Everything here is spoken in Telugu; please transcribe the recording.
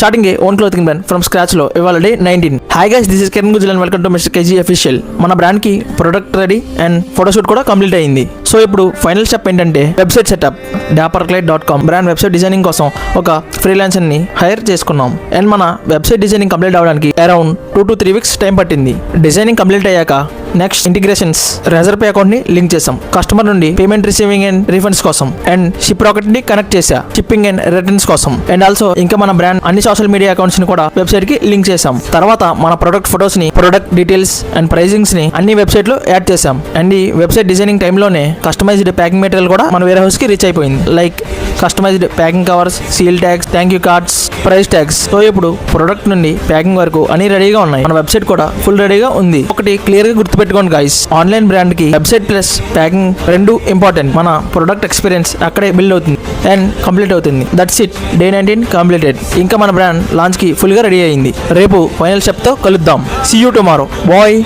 Starting own clothing brand from scratch లో ఇవాళ day 19. Hi guys, this is Kiran Gujal and welcome to Mister KG official. మన బ్రాండ్ కి ప్రొడక్ట్ రెడీ అండ్ ఫోటోషూట్ కూడా కంప్లీట్ అయింది. సో ఇప్పుడు ఫైనల్ స్టెప్ ఏంటంటే website setup. dapperclient.com brand website designing కోసం ఒక ఫ్రీలాన్సర్ ని హైర్ చేసుకున్నాం. అండ్ మన వెబ్సైట్ డిజైనింగ్ కంప్లీట్ అవడానికి అరౌండ్ 2 to 3 weeks టైం పట్టింది. డిజైనింగ్ కంప్లీట్ అయ్యాక next integrations Razorpay account ని లింక్ చేసాం. కస్టమర్ నుండి పేమెంట్ రిసీవింగ్ అండ్ రీఫండ్స్ కోసం అండ్ షిప్ రాకెట్ ని కనెక్ట్ చేసా షిప్పింగ్ అండ్ రిటర్న్స్ కోసం. అండ్ ఆల్సో ఇంకా మన బ్రాండ్ అన్ని సోషల్ మీడియా అకౌంట్స్ ని కూడా వెబ్సైట్ కి లింక్ చేసాం. తర్వాత మన ప్రొడక్ట్ ఫొటోస్ ని, ప్రొడక్ట్ డీటెయిల్స్ అండ్ ప్రైజింగ్స్ ని అన్ని వెబ్సైట్ లో యాడ్ చేసాం. అండ్ ఈ వెబ్సైట్ డిజైనింగ్ టైమ్ లోనే కస్టమైజ్డ్ ప్యాకింగ్ మెటీరియల్ కూడా మన వేర్ హౌస్ కి రీచ్ అయిపోయింది. Like customized packing covers, seal tags, thank you cards, price tags. So ఇప్పుడు ప్రొడక్ట్ నుండి ప్యాకింగ్ వరకు అన్ని రెడీగా ఉన్నాయి. మన వెబ్సైట్ కూడా ఫుల్ రెడీగా ఉంది. ఒకటి క్లియర్ గా గుర్తుపెట్టుకోండి గైస్, ఆన్లైన్ బ్రాండ్ కి వెబ్సైట్ ప్లస్ ప్యాకింగ్ రెండు ఇంపార్టెంట్. మన ప్రొడక్ట్ ఎక్స్పీరియన్స్ అక్కడే బిల్డ్ అవుతుంది అండ్ కంప్లీట్ అవుతుంది. That's it, day 19 completed. ఇంకా మన బ్రాండ్ లాంచ్ కి ఫుల్ గా రెడీ అయింది. రేపు ఫైనల్ స్టెప్ తో కలుద్దాం. See you tomorrow. బాయ్.